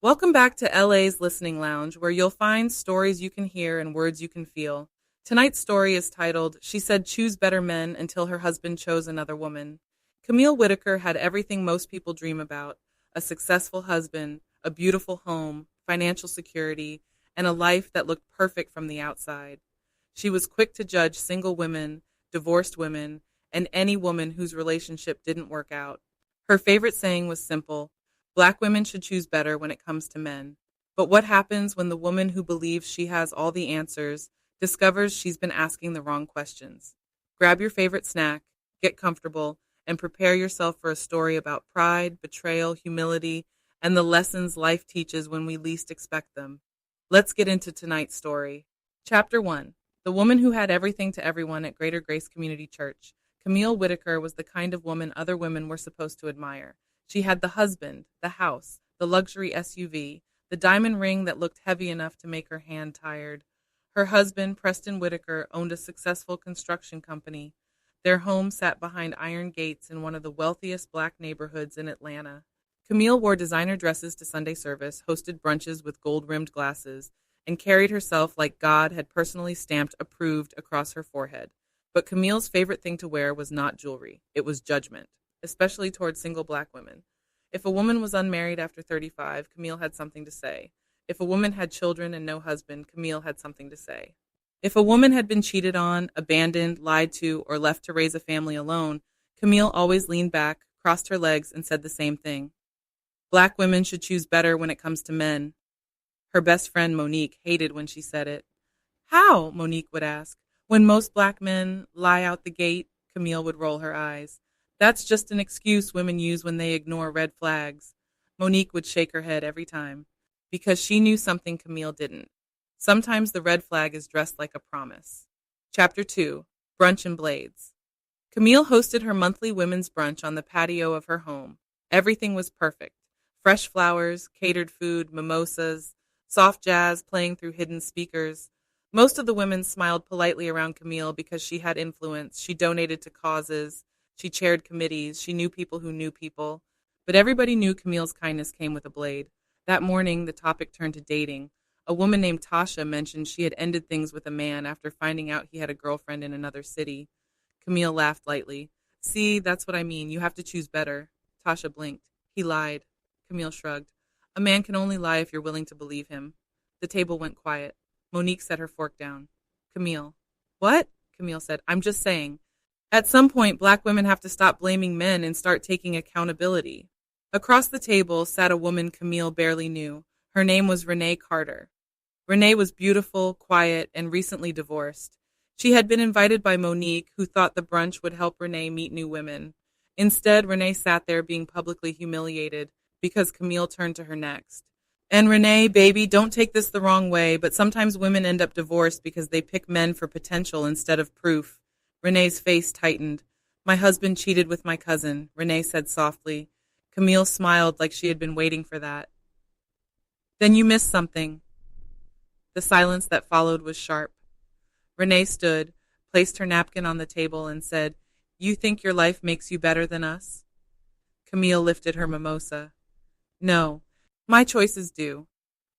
Welcome back to LA's Listening Lounge, where you'll find stories you can hear and words you can feel. Tonight's story is titled, She Said Choose Better Men Until Her Husband Chose Another Woman. Camille Whitaker had everything most people dream about: a successful husband, a beautiful home, financial security, and a life that looked perfect from the outside. She was quick to judge single women, divorced women, and any woman whose relationship didn't work out. Her favorite saying was simple: Black women should choose better when it comes to men. But what happens when the woman who believes she has all the answers discovers she's been asking the wrong questions? Grab your favorite snack, get comfortable, and prepare yourself for a story about pride, betrayal, humility, and the lessons life teaches when we least expect them. Let's get into tonight's story. Chapter 1. The Woman Who Had Everything to Everyone at Greater Grace Community Church. Camille Whitaker was the kind of woman other women were supposed to admire. She had the husband, the house, the luxury SUV, the diamond ring that looked heavy enough to make her hand tired. Her husband, Preston Whitaker, owned a successful construction company. Their home sat behind iron gates in one of the wealthiest black neighborhoods in Atlanta. Camille wore designer dresses to Sunday service, hosted brunches with gold-rimmed glasses, and carried herself like God had personally stamped approved across her forehead. But Camille's favorite thing to wear was not jewelry. It was judgment, especially towards single black women. If a woman was unmarried after 35, Camille had something to say. If a woman had children and no husband, Camille had something to say. If a woman had been cheated on, abandoned, lied to, or left to raise a family alone, Camille always leaned back, crossed her legs, and said the same thing. Black women should choose better when it comes to men. Her best friend, Monique, hated when she said it. How? Monique would ask. When most black men lie out the gate, Camille would roll her eyes. That's just an excuse women use when they ignore red flags. Monique would shake her head every time, because she knew something Camille didn't. Sometimes the red flag is dressed like a promise. Chapter 2. Brunch and Blades. Camille hosted her monthly women's brunch on the patio of her home. Everything was perfect. Fresh flowers, catered food, mimosas, soft jazz playing through hidden speakers. Most of the women smiled politely around Camille because she had influence. She donated to causes. She chaired committees. She knew people who knew people. But everybody knew Camille's kindness came with a blade. That morning, the topic turned to dating. A woman named Tasha mentioned she had ended things with a man after finding out he had a girlfriend in another city. Camille laughed lightly. See, that's what I mean. You have to choose better. Tasha blinked. He lied. Camille shrugged. A man can only lie if you're willing to believe him. The table went quiet. Monique set her fork down. Camille. What? Camille said. I'm just saying. At some point, black women have to stop blaming men and start taking accountability. Across the table sat a woman Camille barely knew. Her name was Renee Carter. Renee was beautiful, quiet, and recently divorced. She had been invited by Monique, who thought the brunch would help Renee meet new women. Instead, Renee sat there being publicly humiliated because Camille turned to her next. And Renee, baby, don't take this the wrong way, but sometimes women end up divorced because they pick men for potential instead of proof. Renee's face tightened. My husband cheated with my cousin, Renee said softly. Camille smiled like she had been waiting for that. Then you missed something. The silence that followed was sharp. Renee stood, placed her napkin on the table, and said, You think your life makes you better than us? Camille lifted her mimosa. No, my choices do.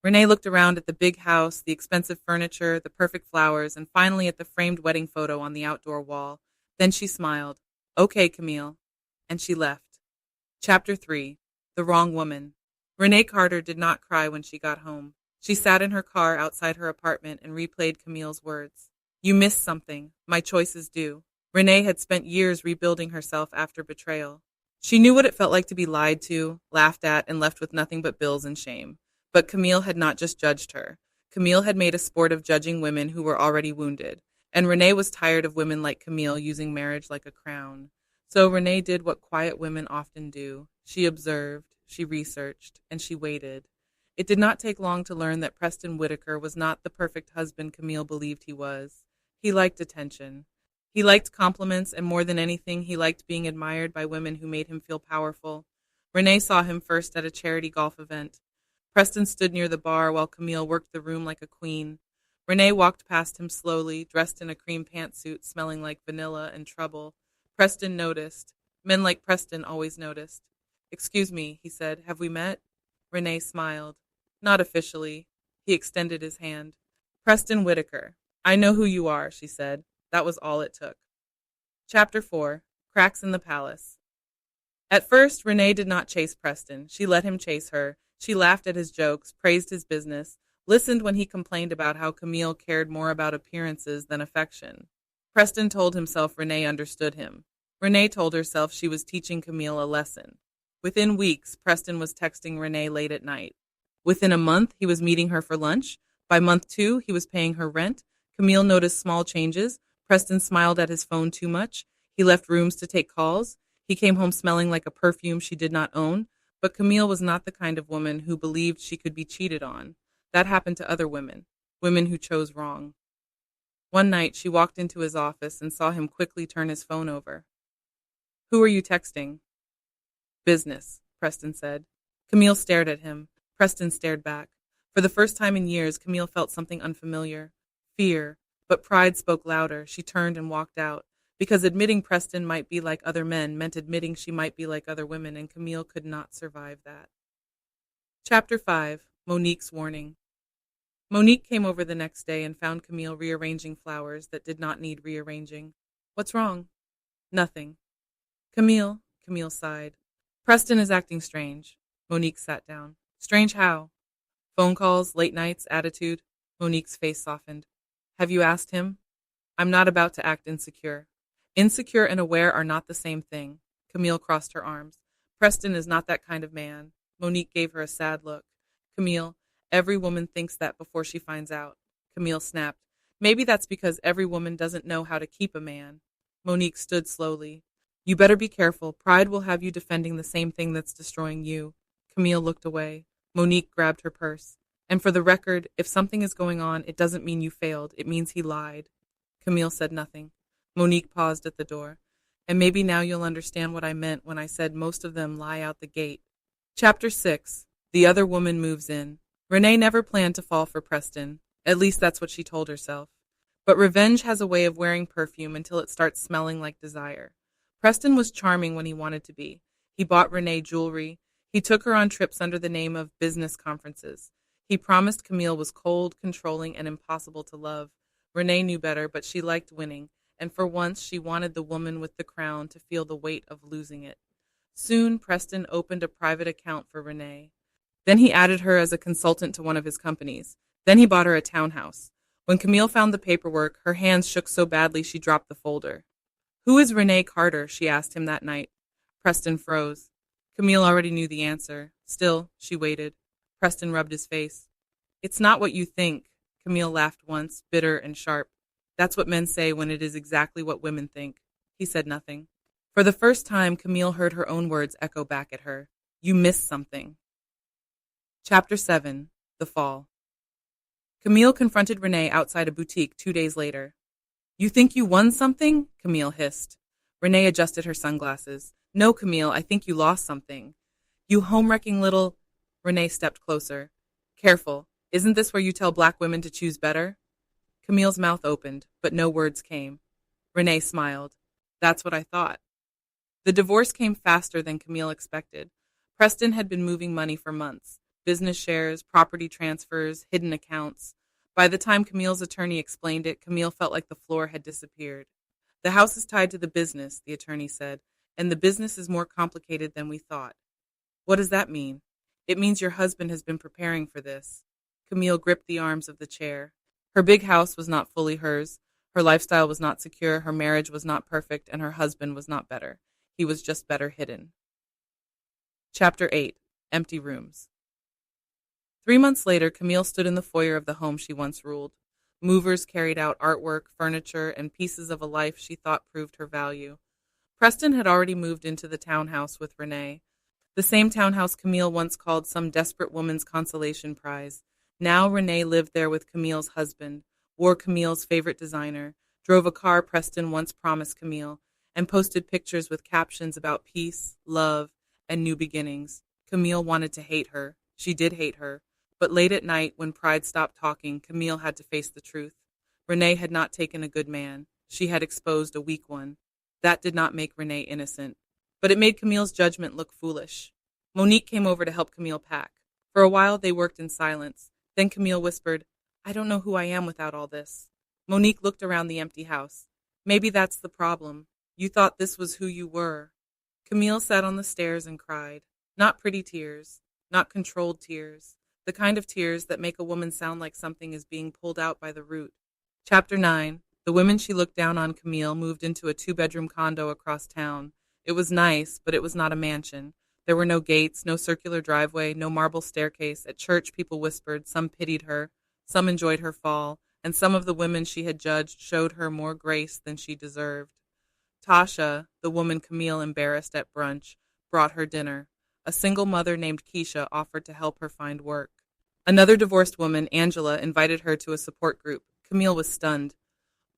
Renee looked around at the big house, the expensive furniture, the perfect flowers, and finally at the framed wedding photo on the outdoor wall. Then she smiled. Okay, Camille. And she left. Chapter 3. The Wrong Woman. Renee Carter did not cry when she got home. She sat in her car outside her apartment and replayed Camille's words. You missed something. My choices do. Renee had spent years rebuilding herself after betrayal. She knew what it felt like to be lied to, laughed at, and left with nothing but bills and shame. But Camille had not just judged her. Camille had made a sport of judging women who were already wounded. And Renee was tired of women like Camille using marriage like a crown. So Renee did what quiet women often do. She observed, she researched, and she waited. It did not take long to learn that Preston Whitaker was not the perfect husband Camille believed he was. He liked attention. He liked compliments, and more than anything, he liked being admired by women who made him feel powerful. Renee saw him first at a charity golf event. Preston stood near the bar while Camille worked the room like a queen. Renee walked past him slowly, dressed in a cream pantsuit smelling like vanilla and trouble. Preston noticed. Men like Preston always noticed. Excuse me, he said, have we met? Renee smiled. Not officially. He extended his hand. Preston Whitaker. I know who you are, she said. That was all it took. Chapter 4. Cracks in the Palace. At first, Renee did not chase Preston. She let him chase her. She laughed at his jokes, praised his business, listened when he complained about how Camille cared more about appearances than affection. Preston told himself Renee understood him. Renee told herself she was teaching Camille a lesson. Within weeks, Preston was texting Renee late at night. Within a month, he was meeting her for lunch. By month 2, he was paying her rent. Camille noticed small changes. Preston smiled at his phone too much. He left rooms to take calls. He came home smelling like a perfume she did not own. But Camille was not the kind of woman who believed she could be cheated on. That happened to other women, women who chose wrong. One night, she walked into his office and saw him quickly turn his phone over. Who are you texting? Business, Preston said. Camille stared at him. Preston stared back. For the first time in years, Camille felt something unfamiliar. Fear. But pride spoke louder. She turned and walked out. Because admitting Preston might be like other men meant admitting she might be like other women, and Camille could not survive that. Chapter 5. Monique's Warning. Monique came over the next day and found Camille rearranging flowers that did not need rearranging. What's wrong? Nothing. Camille sighed. Preston is acting strange. Monique sat down. Strange how? Phone calls, late nights, attitude. Monique's face softened. Have you asked him? I'm not about to act insecure. Insecure and aware are not the same thing. Camille crossed her arms. Preston is not that kind of man. Monique gave her a sad look. Camille, every woman thinks that before she finds out. Camille snapped. Maybe that's because every woman doesn't know how to keep a man. Monique stood slowly. You better be careful. Pride will have you defending the same thing that's destroying you. Camille looked away. Monique grabbed her purse. And for the record, if something is going on, it doesn't mean you failed. It means he lied. Camille said nothing. Monique paused at the door. And maybe now you'll understand what I meant when I said most of them lie out the gate. Chapter 6. The Other Woman Moves In. Renee never planned to fall for Preston. At least that's what she told herself. But revenge has a way of wearing perfume until it starts smelling like desire. Preston was charming when he wanted to be. He bought Renee jewelry. He took her on trips under the name of business conferences. He promised Camille was cold, controlling, and impossible to love. Renee knew better, but she liked winning, and for once she wanted the woman with the crown to feel the weight of losing it. Soon, Preston opened a private account for Renee. Then he added her as a consultant to one of his companies. Then he bought her a townhouse. When Camille found the paperwork, her hands shook so badly she dropped the folder. Who is Renee Carter? She asked him that night. Preston froze. Camille already knew the answer. Still, she waited. Preston rubbed his face. It's not what you think. Camille laughed once, bitter and sharp. That's what men say when it is exactly what women think. He said nothing. For the first time, Camille heard her own words echo back at her. You missed something. Chapter 7. The Fall. Camille confronted Renee outside a boutique 2 days later. You think you won something? Camille hissed. Renee adjusted her sunglasses. No, Camille, I think you lost something. You home-wrecking little... Renee stepped closer. Careful. Isn't this where you tell black women to choose better? Camille's mouth opened, but no words came. Renee smiled. That's what I thought. The divorce came faster than Camille expected. Preston had been moving money for months. Business shares, property transfers, hidden accounts. By the time Camille's attorney explained it, Camille felt like the floor had disappeared. The house is tied to the business, the attorney said, and the business is more complicated than we thought. What does that mean? It means your husband has been preparing for this. Camille gripped the arms of the chair. Her big house was not fully hers. Her lifestyle was not secure. Her marriage was not perfect, and her husband was not better. He was just better hidden. Chapter 8. Empty Rooms. 3 months later, Camille stood in the foyer of the home she once ruled. Movers carried out artwork, furniture, and pieces of a life she thought proved her value. Preston had already moved into the townhouse with Renee. The same townhouse Camille once called some desperate woman's consolation prize. Now Renee lived there with Camille's husband, wore Camille's favorite designer, drove a car Preston once promised Camille, and posted pictures with captions about peace, love, and new beginnings. Camille wanted to hate her. She did hate her. But late at night, when pride stopped talking, Camille had to face the truth. Renee had not taken a good man. She had exposed a weak one. That did not make Renee innocent. But it made Camille's judgment look foolish. Monique came over to help Camille pack. For a while they worked in silence. Then Camille whispered, I don't know who I am without all this. Monique looked around the empty house. Maybe that's the problem. You thought this was who you were. Camille sat on the stairs and cried. Not pretty tears, not controlled tears, the kind of tears that make a woman sound like something is being pulled out by the root. Chapter 9. The women she looked down on, Camille, moved into a 2-bedroom condo across town. It was nice, but it was not a mansion. There were no gates, no circular driveway, no marble staircase. At church, people whispered. Some pitied her. Some enjoyed her fall. And some of the women she had judged showed her more grace than she deserved. Tasha, the woman Camille embarrassed at brunch, brought her dinner. A single mother named Keisha offered to help her find work. Another divorced woman, Angela, invited her to a support group. Camille was stunned.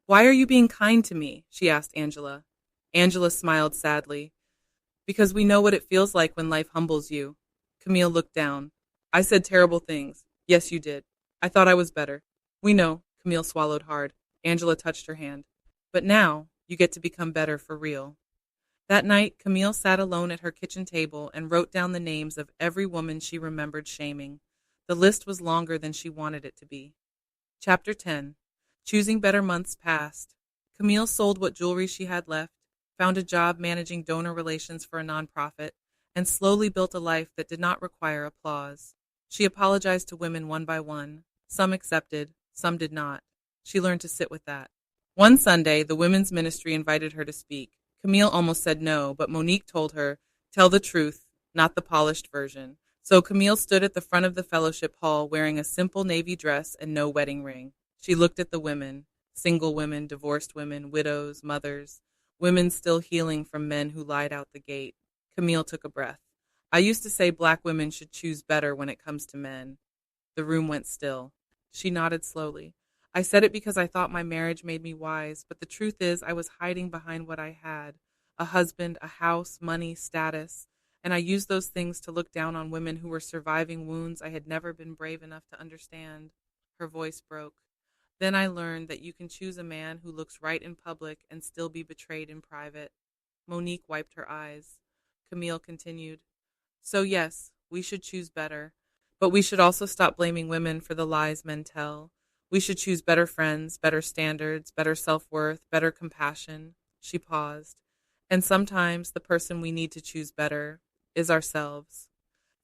Why are you being kind to me? She asked Angela. Angela smiled sadly. Because we know what it feels like when life humbles you. Camille looked down. I said terrible things. Yes, you did. I thought I was better. We know. Camille swallowed hard. Angela touched her hand. But now, you get to become better for real. That night, Camille sat alone at her kitchen table and wrote down the names of every woman she remembered shaming. The list was longer than she wanted it to be. Chapter 10. Choosing better months passed. Camille sold what jewelry she had left, found a job managing donor relations for a nonprofit, and slowly built a life that did not require applause. She apologized to women one by one. Some accepted, some did not. She learned to sit with that. One Sunday, the women's ministry invited her to speak. Camille almost said no, but Monique told her, tell the truth, not the polished version. So Camille stood at the front of the fellowship hall wearing a simple navy dress and no wedding ring. She looked at the women, single women, divorced women, widows, mothers, women still healing from men who lied out the gate. Camille took a breath. I used to say black women should choose better when it comes to men. The room went still. She nodded slowly. I said it because I thought my marriage made me wise, but the truth is I was hiding behind what I had. A husband, a house, money, status. And I used those things to look down on women who were surviving wounds I had never been brave enough to understand. Her voice broke. Then I learned that you can choose a man who looks right in public and still be betrayed in private. Monique wiped her eyes. Camille continued. So yes, we should choose better. But we should also stop blaming women for the lies men tell. We should choose better friends, better standards, better self-worth, better compassion. She paused. And sometimes the person we need to choose better is ourselves.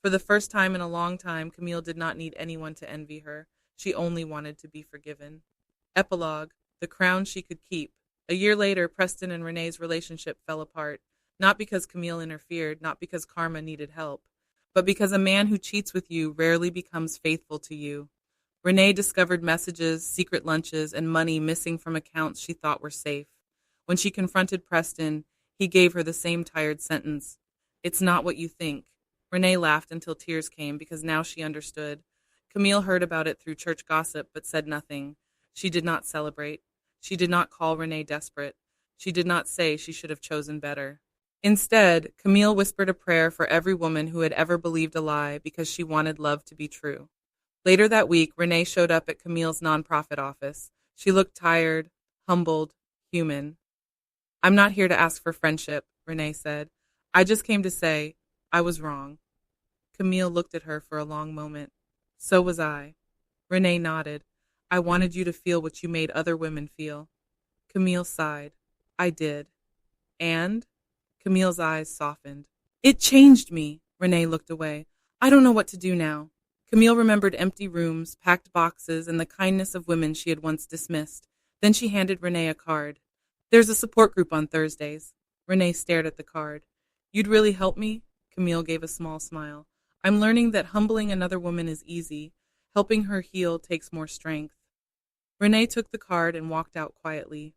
For the first time in a long time, Camille did not need anyone to envy her. She only wanted to be forgiven. Epilogue, the crown she could keep. A year later, Preston and Renee's relationship fell apart. Not because Camille interfered, not because karma needed help, but because a man who cheats with you rarely becomes faithful to you. Renee discovered messages, secret lunches, and money missing from accounts she thought were safe. When she confronted Preston, he gave her the same tired sentence. It's not what you think. Renee laughed until tears came because now she understood. Camille heard about it through church gossip but said nothing. She did not celebrate. She did not call Renee desperate. She did not say she should have chosen better. Instead, Camille whispered a prayer for every woman who had ever believed a lie because she wanted love to be true. Later that week, Renee showed up at Camille's nonprofit office. She looked tired, humbled, human. I'm not here to ask for friendship, Renee said. I just came to say, I was wrong. Camille looked at her for a long moment. So was I. Renee nodded. I wanted you to feel what you made other women feel. Camille sighed. I did. And? Camille's eyes softened. It changed me. Renee looked away. I don't know what to do now. Camille remembered empty rooms, packed boxes, and the kindness of women she had once dismissed. Then she handed Renee a card. There's a support group on Thursdays. Renee stared at the card. You'd really help me? Camille gave a small smile. I'm learning that humbling another woman is easy. Helping her heal takes more strength. Renee took the card and walked out quietly.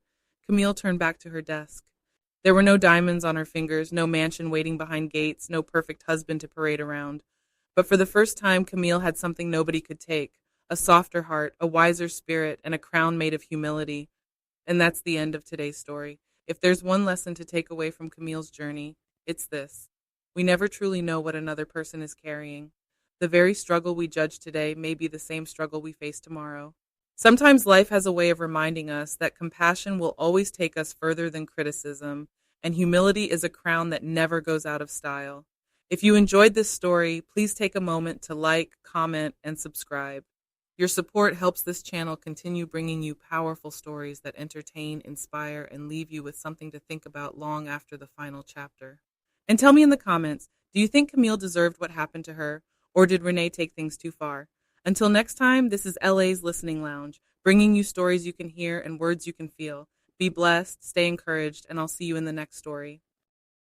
Camille turned back to her desk. There were no diamonds on her fingers, no mansion waiting behind gates, no perfect husband to parade around. But for the first time, Camille had something nobody could take, a softer heart, a wiser spirit, and a crown made of humility. And that's the end of today's story. If there's one lesson to take away from Camille's journey, it's this. We never truly know what another person is carrying. The very struggle we judge today may be the same struggle we face tomorrow. Sometimes life has a way of reminding us that compassion will always take us further than criticism, and humility is a crown that never goes out of style. If you enjoyed this story, please take a moment to like, comment, and subscribe. Your support helps this channel continue bringing you powerful stories that entertain, inspire, and leave you with something to think about long after the final chapter. And tell me in the comments, do you think Camille deserved what happened to her, or did Renee take things too far? Until next time, this is LA's Listening Lounge, bringing you stories you can hear and words you can feel. Be blessed, stay encouraged, and I'll see you in the next story.